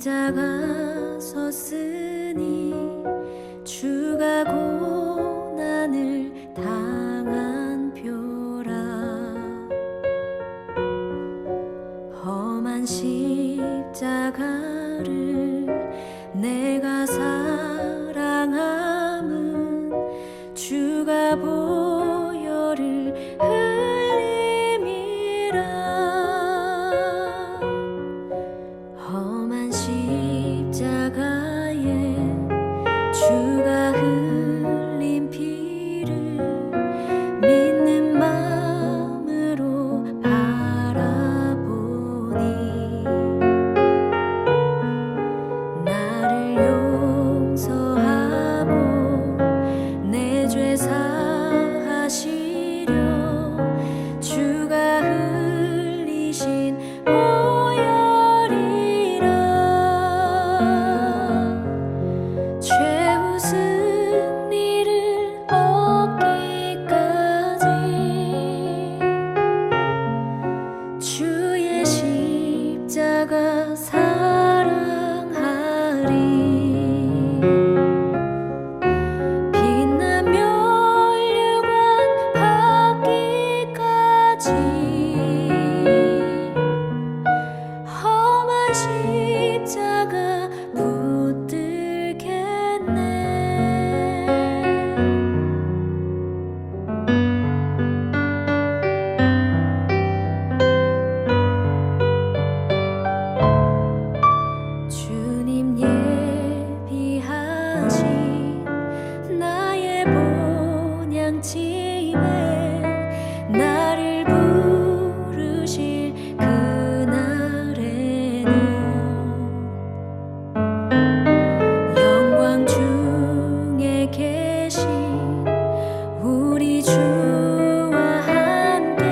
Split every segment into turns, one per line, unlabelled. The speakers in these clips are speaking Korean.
십자가 섰으니 주가 고난을 당한 표라. 험한 십자가를 내가 사랑함은 주가 보혈을 흘림이라. 험한 십자가에 주가 흘린 피를 믿는 마음으로 바라보니 나를 용서하고 내 죄 사하시려 주가 흘리신 보혈이라. 최후 승리를 얻기까지 주의 십자가 사랑하리. 빛나며 멸류관 받기까지 험한 십자가 붙들겠네. 주님 예비하신 나의 본향집에 나를 부르실 그날에는 영광 중에 계신 우리 주와 함께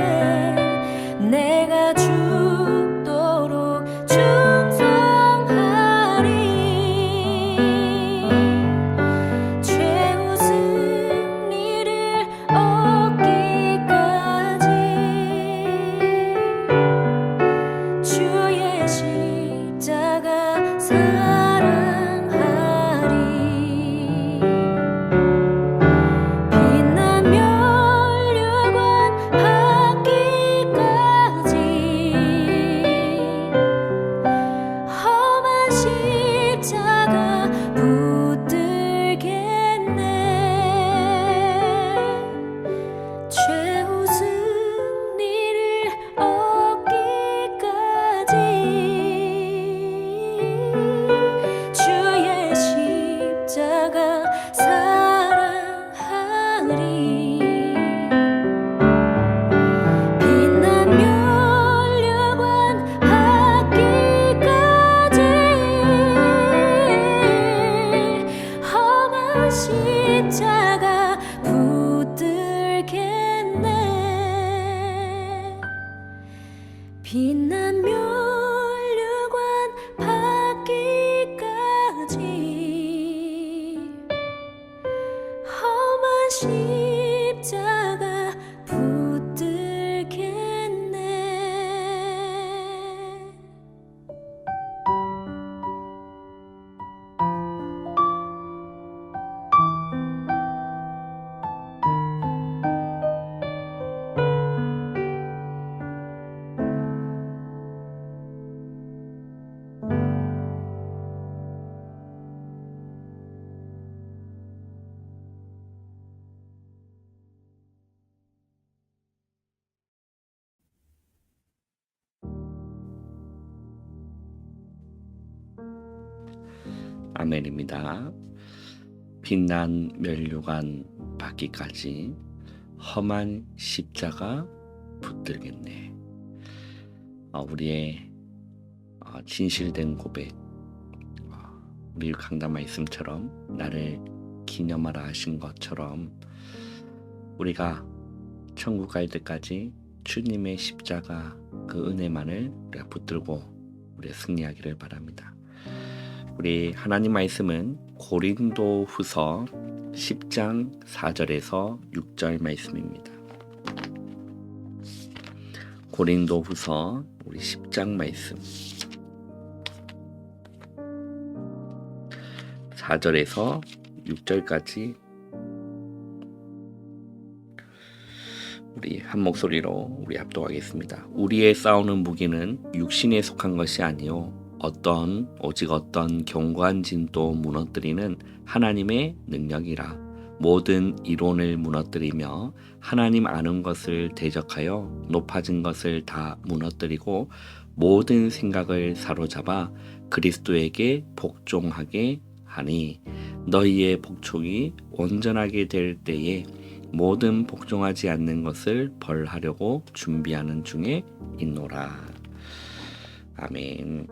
내가 죽도록 충성하리. 최후 승리를 얻기까지 주의 십자가 사랑하리. 빛나며 멸류관 받기까지 험한 십자가 붙들겠네. 최후 승리를 얻기까지 주의 십자가 사랑하리. 빛나며 멸류관 받기까지 험한 십자가 붙들겠네. 빛난 멸류관 받기까지 험한 십자가 붙들겠네.
아멘입니다. 빛난 멸류관 받기까지 험한 십자가 붙들겠네. 우리의 진실된 고백, 우리 강단 말씀처럼 나를 기념하라 하신 것처럼 우리가 천국 갈 때까지 주님의 십자가 그 은혜만을 우리가 붙들고 우리가 승리하기를 바랍니다. 우리 하나님 말씀은 고린도후서 10장 4절에서 6절 말씀입니다. 고린도후서 우리 10장 말씀 4절에서 6절까지 우리 한 목소리로 우리 합독하겠습니다. 우리의 싸우는 무기는 육신에 속한 것이 아니요 오직 어떤 견고한 진도 무너뜨리는 하나님의 능력이라. 모든 이론을 무너뜨리며 하나님 아는 것을 대적하여 높아진 것을 다 무너뜨리고 모든 생각을 사로잡아 그리스도에게 복종하게 하니 너희의 복종이 온전하게 될 때에 모든 복종하지 않는 것을 벌하려고 준비하는 중에 있노라. 아멘.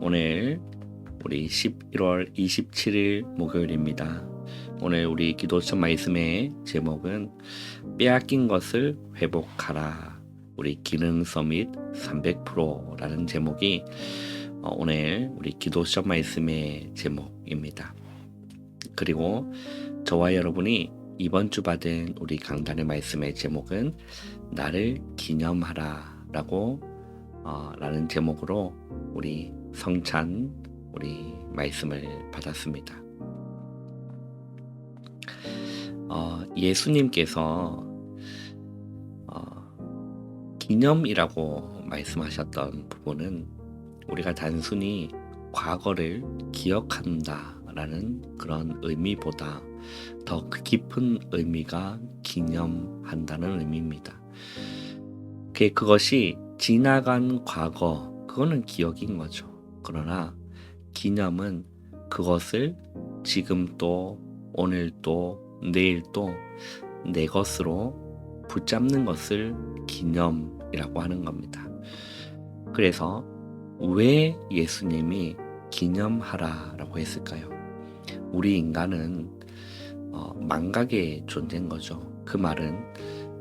오늘 우리 11월 27일 목요일입니다. 오늘 우리 기도처 말씀의 제목은 빼앗긴 것을 회복하라. 우리 기능 서밋 300%라는 제목이 오늘 우리 기도처 말씀의 제목입니다. 그리고 저와 여러분이 이번 주 받은 우리 강단의 말씀의 제목은 나를 기념하라 라는 제목으로 우리 성찬 우리 말씀을 받았습니다. 예수님께서 기념이라고 말씀하셨던 부분은 우리가 단순히 과거를 기억한다라는 그런 의미보다 더 깊은 의미가 기념한다는 의미입니다. 그것이 지나간 과거, 그거는 기억인 거죠. 그러나 기념은 그것을 지금 또 오늘 또 내일 또 내 것으로 붙잡는 것을 기념이라고 하는 겁니다. 그래서 왜 예수님이 기념하라라고 했을까요? 우리 인간은 망각의 존재인 거죠. 그 말은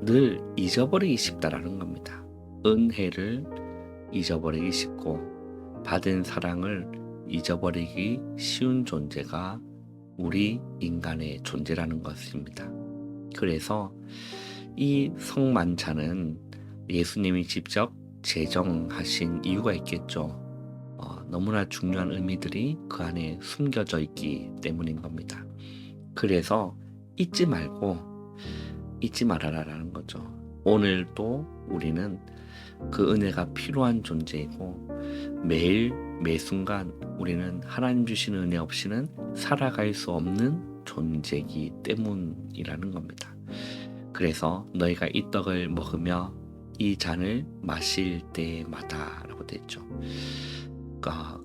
늘 잊어버리기 쉽다라는 겁니다. 은혜를 잊어버리기 쉽고 받은 사랑을 잊어버리기 쉬운 존재가 우리 인간의 존재라는 것입니다. 그래서 이 성만찬은 예수님이 직접 제정하신 이유가 있겠죠. 너무나 중요한 의미들이 그 안에 숨겨져 있기 때문인 겁니다. 그래서 잊지 말아라라는 거죠. 오늘도 우리는 그 은혜가 필요한 존재이고 매일 매순간 우리는 하나님 주시는 은혜 없이는 살아갈 수 없는 존재이기 때문이라는 겁니다. 그래서 너희가 이 떡을 먹으며 이 잔을 마실 때마다 라고 됐죠.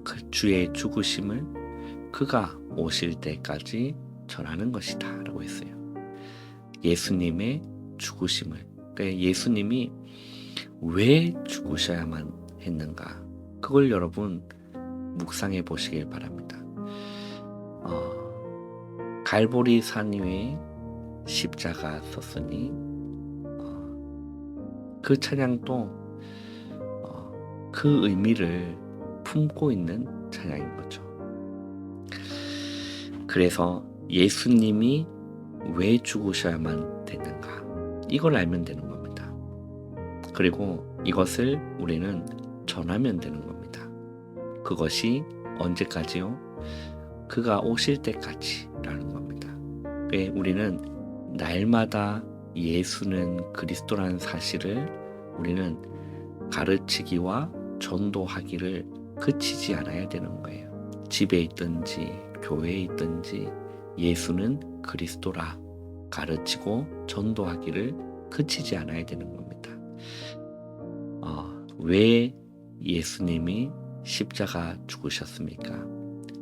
그 주의 죽으심을 그가 오실 때까지 전하는 것이다 라고 했어요. 예수님의 죽으심을, 그러니까 예수님이 왜 죽으셔야만 했는가, 그걸 여러분 묵상해 보시길 바랍니다. 갈보리 산 위에 십자가 섰으니 그 찬양도 그 의미를 품고 있는 찬양인 거죠. 그래서 예수님이 왜 죽으셔야만 됐는가, 이걸 알면 되는 겁니다. 그리고 이것을 우리는 전하면 되는 겁니다. 그것이 언제까지요? 그가 오실 때까지라는 겁니다. 우리는 날마다 예수는 그리스도라는 사실을 우리는 가르치기와 전도하기를 그치지 않아야 되는 거예요. 집에 있든지 교회에 있든지 예수는 그리스도라 가르치고 전도하기를 그치지 않아야 되는 겁니다. 왜 예수님이 십자가 죽으셨습니까?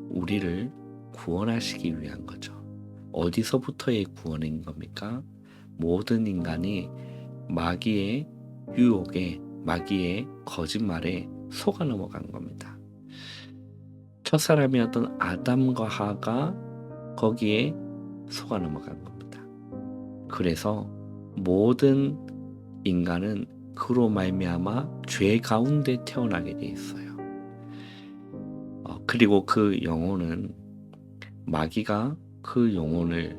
우리를 구원하시기 위한 거죠. 어디서부터의 구원인 겁니까? 모든 인간이 마귀의 유혹에, 마귀의 거짓말에 속아 넘어간 겁니다. 첫사람이었던 아담과 하가 거기에 속아 넘어간 겁니다. 그래서 모든 인간은 그로 말미암아 죄 가운데 태어나게 돼 있어요. 그리고 그 영혼은 마귀가 그 영혼을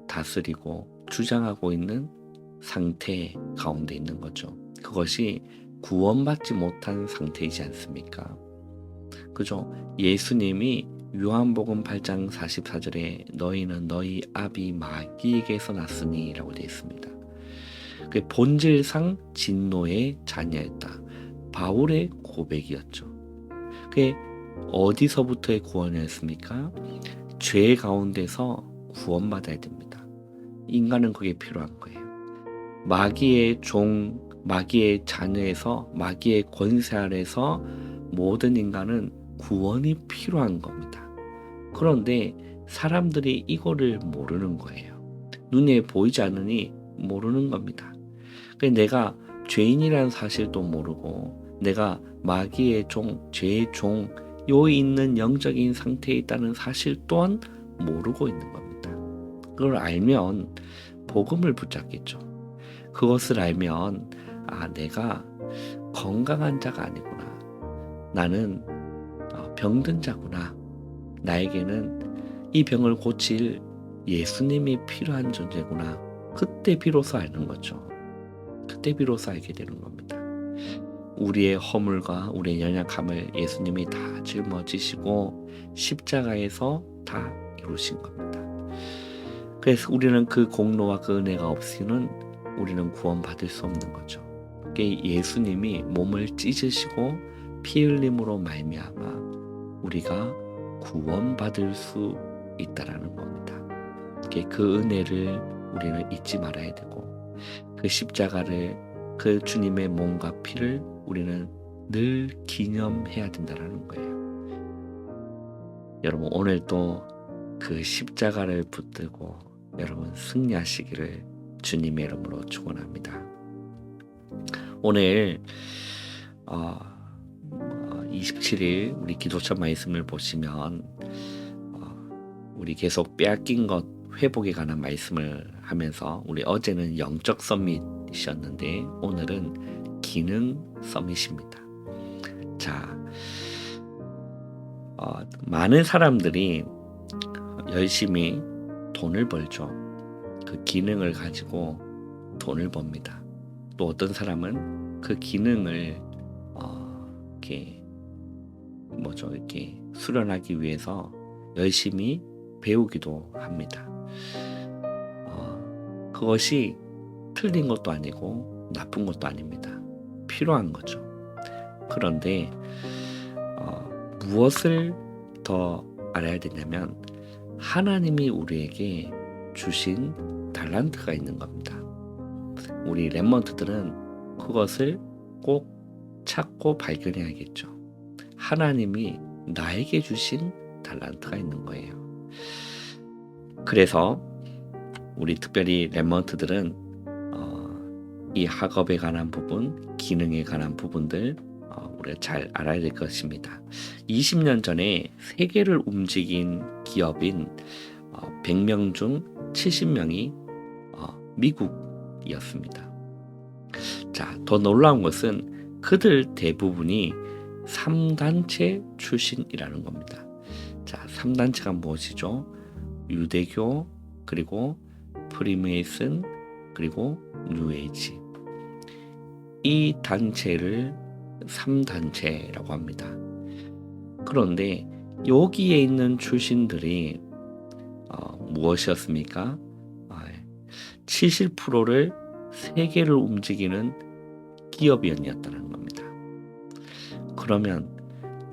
다스리고 주장하고 있는 상태 가운데 있는 거죠. 그것이 구원받지 못한 상태이지 않습니까? 그죠? 예수님이 요한복음 8장 44절에 너희는 너희 아비 마귀에게서 났으니 라고 되어 있습니다. 그 본질상 진노의 자녀였다. 바울의 고백이었죠. 그게 어디서부터의 구원이었습니까? 죄 가운데서 구원받아야 됩니다. 인간은 그게 필요한 거예요. 마귀의 종, 마귀의 자녀에서, 마귀의 권세 아래서 모든 인간은 구원이 필요한 겁니다. 그런데 사람들이 이거를 모르는 거예요. 눈에 보이지 않으니 모르는 겁니다. 내가 죄인이라는 사실도 모르고 내가 마귀의 종, 죄의 종, 요 있는 영적인 상태에 있다는 사실 또한 모르고 있는 겁니다. 그걸 알면 복음을 붙잡겠죠. 그것을 알면 내가 건강한 자가 아니구나. 나는 병든 자구나. 나에게는 이 병을 고칠 예수님이 필요한 존재구나. 그때 비로소 아는 거죠. 그때 비로소 알게 되는 겁니다. 우리의 허물과 우리의 연약함을 예수님이 다 짊어지시고 십자가에서 다 이루신 겁니다. 그래서 우리는 그 공로와 그 은혜가 없이는 우리는 구원받을 수 없는 거죠. 예수님이 몸을 찢으시고 피 흘림으로 말미암아 우리가 구원받을 수 있다라는 겁니다. 그 은혜를 우리는 잊지 말아야 되고 그 십자가를, 그 주님의 몸과 피를 우리는 늘 기념해야 된다는 거예요. 여러분, 오늘도 그 십자가를 붙들고 여러분 승리하시기를 주님의 이름으로 축원합니다. 오늘 27일 우리 기도처 말씀을 보시면 우리 계속 빼앗긴 것 회복에 관한 말씀을 하면서 우리 어제는 영적 서밋이셨는데 오늘은 기능 서밋입니다. 자, 많은 사람들이 열심히 돈을 벌죠. 그 기능을 가지고 돈을 법니다. 또 어떤 사람은 그 기능을 이렇게 수련하기 위해서 열심히 배우기도 합니다. 그것이 틀린 것도 아니고 나쁜 것도 아닙니다. 필요한 거죠. 그런데 무엇을 더 알아야 되냐면 하나님이 우리에게 주신 달란트가 있는 겁니다. 우리 렘넌트들은 그것을 꼭 찾고 발견해야겠죠. 하나님이 나에게 주신 달란트가 있는 거예요. 그래서 우리 특별히 렘넌트들은 이 학업에 관한 부분, 기능에 관한 부분들 우리가 잘 알아야 될 것입니다. 20년 전에 세계를 움직인 기업인 100명 중 70명이 미국이었습니다. 자, 더 놀라운 것은 그들 대부분이 3단체 출신이라는 겁니다. 자, 3단체가 무엇이죠? 유대교, 그리고 프리메이슨, 그리고 뉴에이지. 이 단체를 3단체라고 합니다. 그런데 여기에 있는 출신들이 무엇이었습니까? 70%를 세계를 움직이는 기업인이었다는 겁니다. 그러면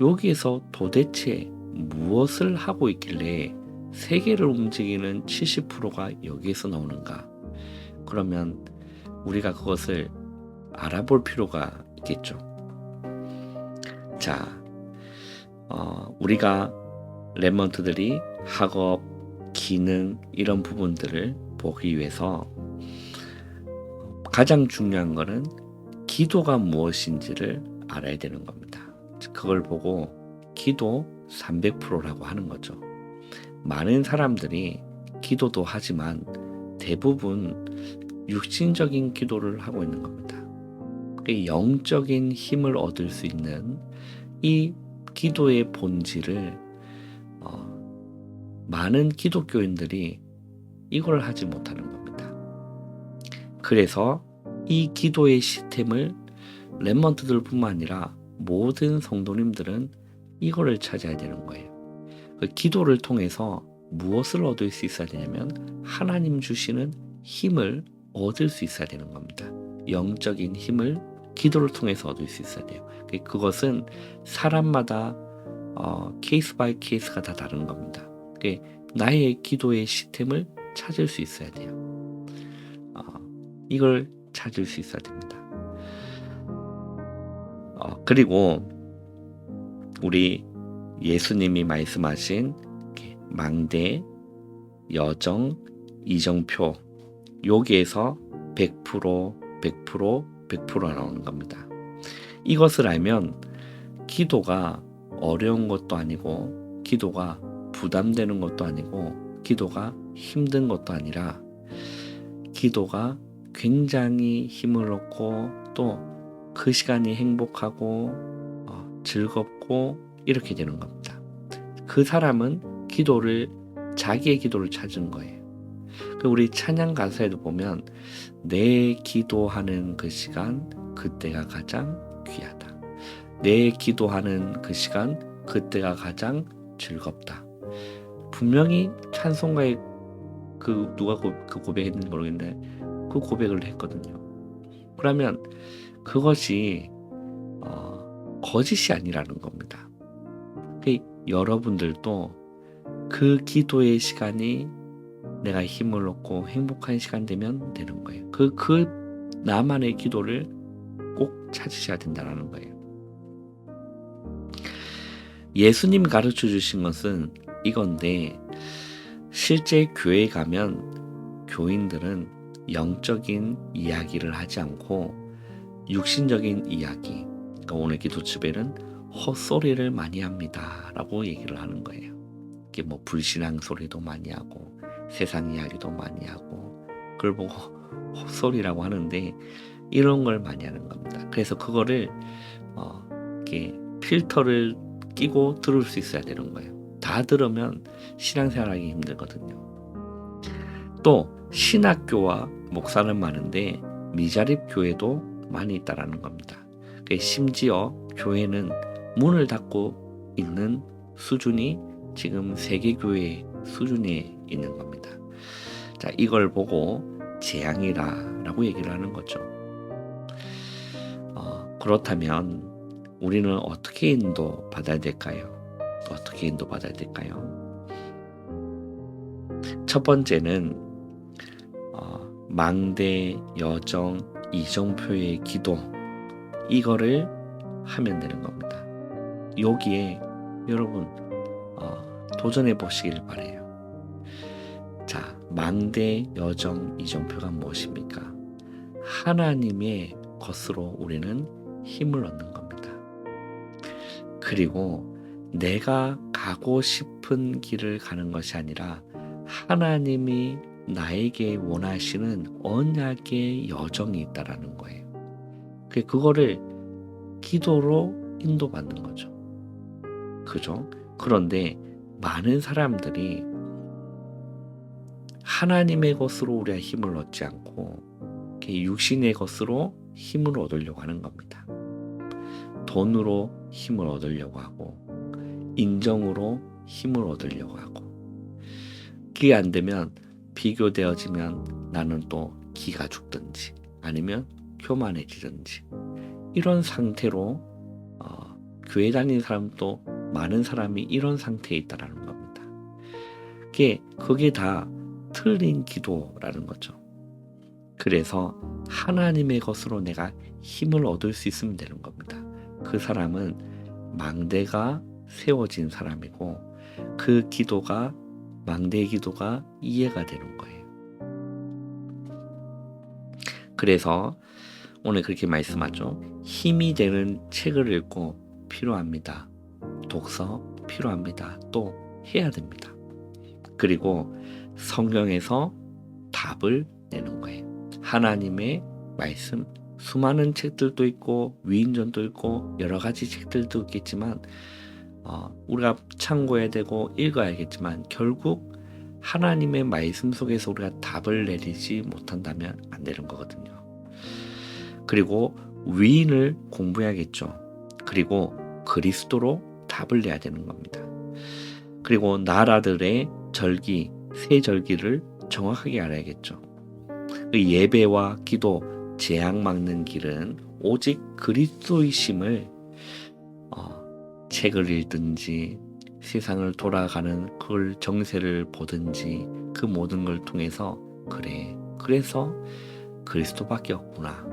여기에서 도대체 무엇을 하고 있길래 세계를 움직이는 70%가 여기에서 나오는가? 그러면 우리가 그것을 알아볼 필요가 있겠죠. 자, 우리가 렘넌트들이 학업, 기능 이런 부분들을 보기 위해서 가장 중요한 것은 기도가 무엇인지를 알아야 되는 겁니다. 그걸 보고 기도 300%라고 하는 거죠. 많은 사람들이 기도도 하지만 대부분 육신적인 기도를 하고 있는 겁니다. 영적인 힘을 얻을 수 있는 이 기도의 본질을 많은 기독교인들이 이걸 하지 못하는 겁니다. 그래서 이 기도의 시스템을 렘넌트들뿐만 아니라 모든 성도님들은 이거를 찾아야 되는 거예요. 그 기도를 통해서 무엇을 얻을 수 있어야 되냐면 하나님 주시는 힘을 얻을 수 있어야 되는 겁니다. 영적인 힘을 기도를 통해서 얻을 수 있어야 돼요. 그것은 사람마다 케이스 바이 케이스가 다 다른 겁니다. 나의 기도의 시스템을 찾을 수 있어야 돼요. 이걸 찾을 수 있어야 됩니다. 그리고 우리 예수님이 말씀하신 망대, 여정, 이정표 여기에서 100%, 100%, 100% 나오는 겁니다. 이것을 알면 기도가 어려운 것도 아니고 기도가 부담되는 것도 아니고 기도가 힘든 것도 아니라 기도가 굉장히 힘을 얻고 또 그 시간이 행복하고 즐겁고 이렇게 되는 겁니다. 그 사람은 자기의 기도를 찾은 거예요. 우리 찬양 가사에도 보면 내 기도하는 그 시간 그때가 가장 귀하다. 내 기도하는 그 시간 그때가 가장 즐겁다. 분명히 찬송가에 누가 그 고백했는지 모르겠는데 그 고백을 했거든요. 그러면 그것이 거짓이 아니라는 겁니다. 여러분들도 그 기도의 시간이 내가 힘을 얻고 행복한 시간 되면 되는 거예요. 그 나만의 기도를 꼭 찾으셔야 된다는 거예요. 예수님 가르쳐 주신 것은 이건데 실제 교회에 가면 교인들은 영적인 이야기를 하지 않고 육신적인 이야기, 그러니까 오늘 기도집에는 헛소리를 많이 합니다 라고 얘기를 하는 거예요. 이게 불신앙 소리도 많이 하고 세상 이야기도 많이 하고 그걸 보고 헛소리라고 하는데 이런 걸 많이 하는 겁니다. 그래서 그거를 이렇게 필터를 끼고 들을 수 있어야 되는 거예요. 다 들으면 신앙생활하기 힘들거든요. 또 신학교와 목사는 많은데 미자립 교회도 많이 있다라는 겁니다. 심지어 교회는 문을 닫고 있는 수준이 지금 세계교회 수준에 있는 겁니다. 자, 이걸 보고 재앙이라고 얘기를 하는 거죠. 그렇다면 우리는 어떻게 인도받아야 될까요? 어떻게 인도받아야 될까요? 첫 번째는 망대, 여정, 이정표의 기도 이거를 하면 되는 겁니다. 여기에 여러분 도전해 보시길 바래요. 자, 망대, 여정, 이정표가 무엇입니까? 하나님의 것으로 우리는 힘을 얻는 겁니다. 그리고 내가 가고 싶은 길을 가는 것이 아니라 하나님이 나에게 원하시는 언약의 여정이 있다라는 거예요. 그거를 기도로 인도받는 거죠. 그죠? 그런데 많은 사람들이 하나님의 것으로 우리가 힘을 얻지 않고 육신의 것으로 힘을 얻으려고 하는 겁니다. 돈으로 힘을 얻으려고 하고 인정으로 힘을 얻으려고 하고 그게 안 되면 비교되어지면 나는 또 기가 죽든지 아니면 교만해지든지 이런 상태로 교회 다니는 사람도 많은 사람이 이런 상태에 있다라는 겁니다. 그게 다 틀린 기도라는 거죠. 그래서 하나님의 것으로 내가 힘을 얻을 수 있으면 되는 겁니다. 그 사람은 망대가 세워진 사람이고 그 기도가 망대의 기도가 이해가 되는 거예요. 그래서 오늘 그렇게 말씀하죠. 힘이 되는 책을 읽고 필요합니다. 독서 필요합니다. 또 해야 됩니다. 그리고 성경에서 답을 내는 거예요. 하나님의 말씀 수많은 책들도 있고 위인전도 있고 여러 가지 책들도 있겠지만 우리가 참고해야 되고 읽어야겠지만 결국 하나님의 말씀 속에서 우리가 답을 내리지 못한다면 안 되는 거거든요. 그리고 위인을 공부해야겠죠. 그리고 그리스도로 답을 내야 되는 겁니다. 그리고 나라들의 절기, 세 절기를 정확하게 알아야겠죠. 그 예배와 기도, 재앙 막는 길은 오직 그리스도이심을 책을 읽든지 세상을 돌아가는 그 정세를 보든지 그 모든 걸 통해서 그래서 그리스도밖에 없구나,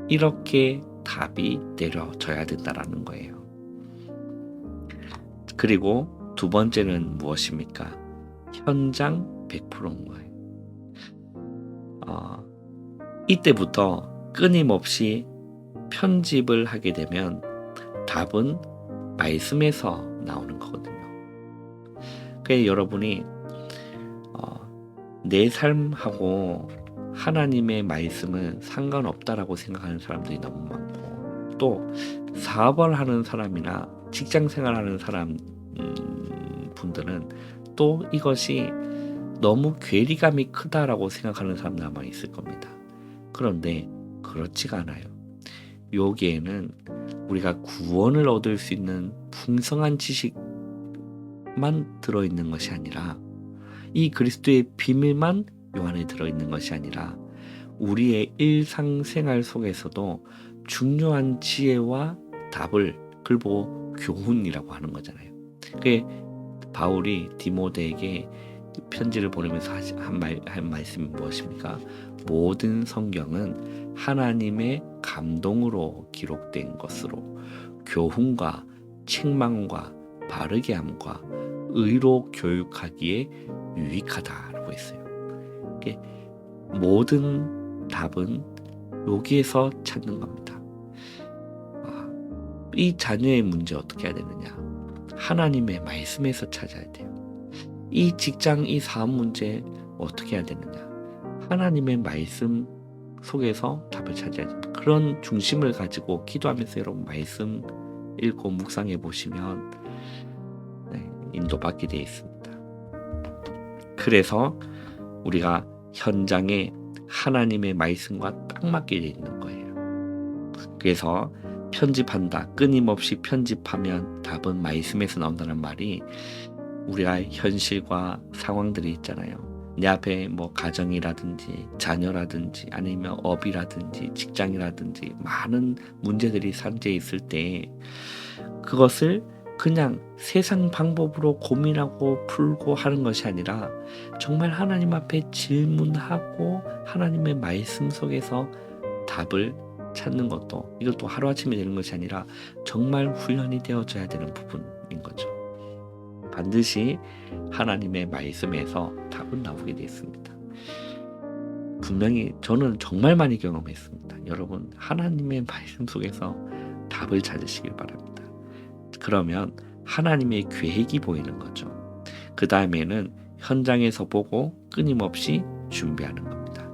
이렇게 답이 내려져야 된다라는 거예요. 그리고 두 번째는 무엇입니까? 현장 100%인 거예요. 이때부터 끊임없이 편집을 하게 되면 답은 말씀에서 나오는 거거든요. 그래서 여러분이 내 삶하고 하나님의 말씀은 상관없다라고 생각하는 사람들이 너무 많고, 또 사업을 하는 사람이나 직장 생활하는 사람 분들은 또 이것이 너무 괴리감이 크다라고 생각하는 사람들 아마 있을 겁니다. 그런데 그렇지가 않아요. 여기에는 우리가 구원을 얻을 수 있는 풍성한 지식만 들어있는 것이 아니라, 이 그리스도의 비밀만 요 안에 들어있는 것이 아니라 우리의 일상생활 속에서도 중요한 지혜와 답을 글보 교훈이라고 하는 거잖아요. 그게 바울이 디모데에게 편지를 보내면서 한 말씀이 무엇입니까? 모든 성경은 하나님의 감동으로 기록된 것으로 교훈과 책망과 바르게 함과 의로 교육하기에 유익하다라고 했어요. 모든 답은 여기에서 찾는 겁니다. 이 자녀의 문제 어떻게 해야 되느냐? 하나님의 말씀에서 찾아야 돼요. 이 직장, 이 사업 문제 어떻게 해야 되느냐? 하나님의 말씀 속에서 답을 찾아야 됩니다. 그런 중심을 가지고 기도하면서 여러분 말씀 읽고 묵상해 보시면 인도받게 되어 있습니다. 그래서 우리가 현장에 하나님의 말씀과 딱 맞게 되어 있는 거예요. 그래서 편집한다, 끊임없이 편집하면 답은 말씀에서 나온다는 말이, 우리가 현실과 상황들이 있잖아요. 내 앞에 뭐 가정이라든지 자녀라든지 아니면 업이라든지 직장이라든지 많은 문제들이 산재해 있을 때 그것을 그냥 세상 방법으로 고민하고 풀고 하는 것이 아니라 정말 하나님 앞에 질문하고 하나님의 말씀 속에서 답을 찾는 것도, 이것도 하루아침에 되는 것이 아니라 정말 훈련이 되어져야 되는 부분인 거죠. 반드시 하나님의 말씀에서 답은 나오게 되어 있습니다. 분명히 저는 정말 많이 경험했습니다. 여러분, 하나님의 말씀 속에서 답을 찾으시길 바랍니다. 그러면 하나님의 계획이 보이는 거죠. 그 다음에는 현장에서 보고 끊임없이 준비하는 겁니다.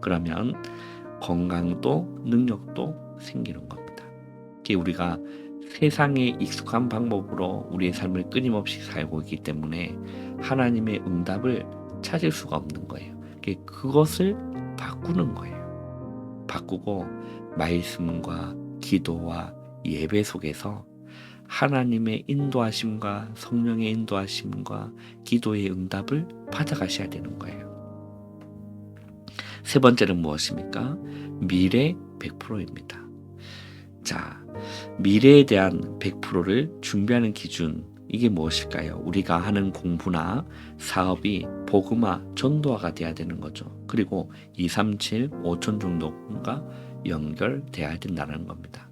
그러면 건강도 능력도 생기는 겁니다. 이게 우리가 세상에 익숙한 방법으로 우리의 삶을 끊임없이 살고 있기 때문에 하나님의 응답을 찾을 수가 없는 거예요. 그것을 바꾸는 거예요. 바꾸고 말씀과 기도와 예배 속에서 하나님의 인도하심과 성령의 인도하심과 기도의 응답을 받아가셔야 되는 거예요. 세 번째는 무엇입니까? 미래 100%입니다. 자, 미래에 대한 100%를 준비하는 기준, 이게 무엇일까요? 우리가 하는 공부나 사업이 복음화, 전도화가 돼야 되는 거죠. 그리고 237, 5천 정도가 연결돼야 된다는 겁니다.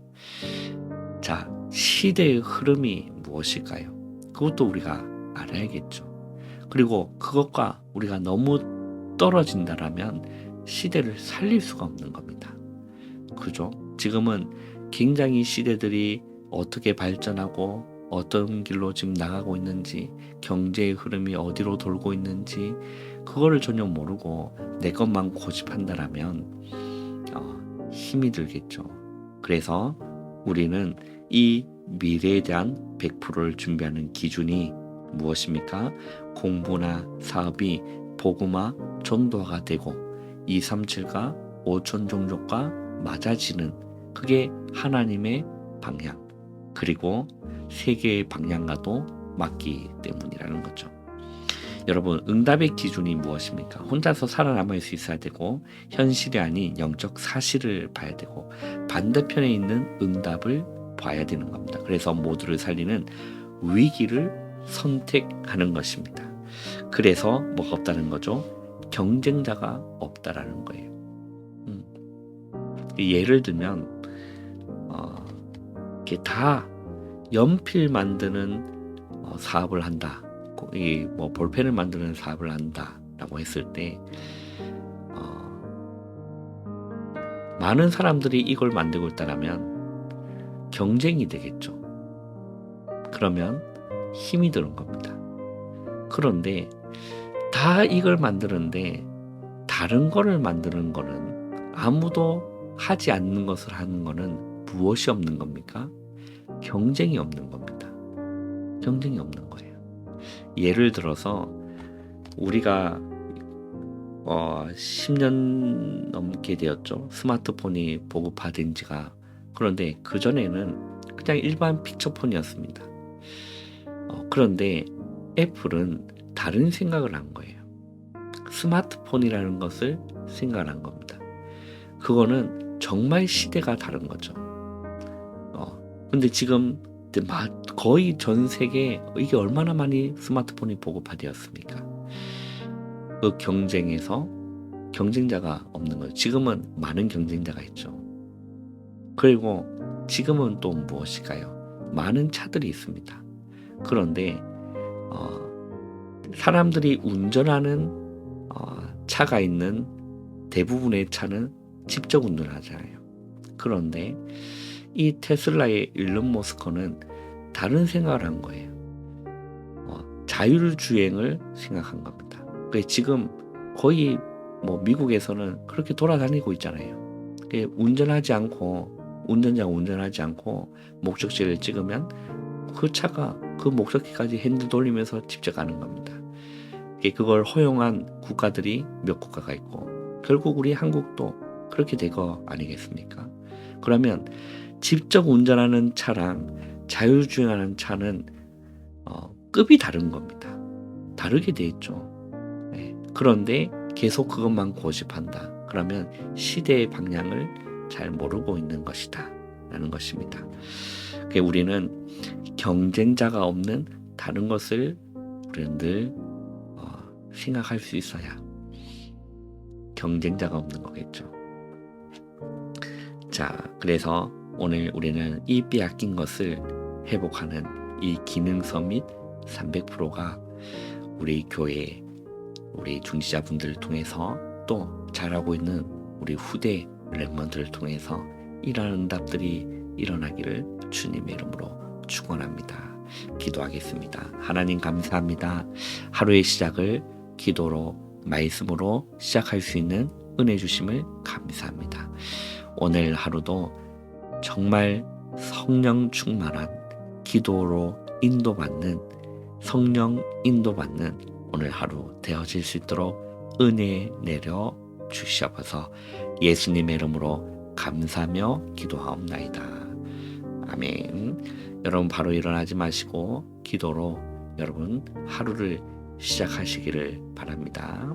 자, 시대의 흐름이 무엇일까요? 그것도 우리가 알아야겠죠. 그리고 그것과 우리가 너무 떨어진다라면 시대를 살릴 수가 없는 겁니다. 그죠? 지금은 굉장히 시대들이 어떻게 발전하고 어떤 길로 지금 나가고 있는지, 경제의 흐름이 어디로 돌고 있는지 그거를 전혀 모르고 내 것만 고집한다라면 힘이 들겠죠. 그래서 우리는 이 미래에 대한 100%를 준비하는 기준이 무엇입니까? 공부나 사업이 복음화, 전도화가 되고 237과 5천 종족과 맞아지는, 그게 하나님의 방향, 그리고 세계의 방향과도 맞기 때문이라는 거죠. 여러분, 응답의 기준이 무엇입니까? 혼자서 살아남을 수 있어야 되고, 현실이 아닌 영적 사실을 봐야 되고, 반대편에 있는 응답을 봐야 되는 겁니다. 그래서 모두를 살리는 위기를 선택하는 것입니다. 그래서 뭐가 없다는 거죠? 경쟁자가 없다라는 거예요. 예를 들면 이렇게 다 연필 만드는 사업을 한다. 이 뭐 볼펜을 만드는 사업을 한다라고 했을 때 많은 사람들이 이걸 만들고 있다라면 경쟁이 되겠죠. 그러면 힘이 드는 겁니다. 그런데 다 이걸 만드는데 다른 거를 만드는 거는 아무도 하지 않는 것을 하는 거는 무엇이 없는 겁니까? 경쟁이 없는 겁니다. 경쟁이 없는 거예요. 예를 들어서 우리가 10년 넘게 되었죠. 스마트폰이 보급화된 지가. 그런데 그전에는 그냥 일반 픽처폰이었습니다. 그런데 애플은 다른 생각을 한 거예요. 스마트폰이라는 것을 생각한 겁니다. 그거는 정말 시대가 다른 거죠. 근데 지금 거의 전 세계 이게 얼마나 많이 스마트폰이 보급화되었습니까? 그 경쟁에서 경쟁자가 없는 거예요. 지금은 많은 경쟁자가 있죠. 그리고 지금은 또 무엇일까요? 많은 차들이 있습니다. 그런데 사람들이 운전하는 차가 있는 대부분의 차는 직접 운전하잖아요. 그런데 이 테슬라의 일론 머스크는 다른 생각을 한 거예요. 자율주행을 생각한 겁니다. 지금 거의 미국에서는 그렇게 돌아다니고 있잖아요. 운전하지 않고 운전자가 운전하지 않고 목적지를 찍으면 그 차가 그 목적지까지 핸들 돌리면서 직접 가는 겁니다. 그걸 허용한 국가들이 몇 국가가 있고 결국 우리 한국도 그렇게 될 거 아니겠습니까? 그러면 직접 운전하는 차랑 자율주행하는 차는 급이 다른 겁니다. 다르게 돼 있죠. 네. 그런데 계속 그것만 고집한다. 그러면 시대의 방향을 잘 모르고 있는 것이다 라는 것입니다. 우리는 경쟁자가 없는 다른 것을 우리는 늘 생각할 수 있어야 경쟁자가 없는 거겠죠. 자, 그래서 오늘 우리는 이 빼앗긴 것을 회복하는 이 기능서 및 300%가 우리 교회, 우리 중지자분들을 통해서 또 잘하고 있는 우리 후대 랩먼들을 통해서 이러한 응답들이 일어나기를 주님의 이름으로 축원합니다. 기도하겠습니다. 하나님 감사합니다. 하루의 시작을 기도로 말씀으로 시작할 수 있는 은혜 주심을 감사합니다. 오늘 하루도 정말 성령 충만한 기도로 인도받는 성령 인도받는 오늘 하루 되어질 수 있도록 은혜 내려 주시옵소서. 예수님의 이름으로 감사하며 기도하옵나이다. 아멘. 여러분 바로 일어나지 마시고 기도로 여러분 하루를 시작하시기를 바랍니다.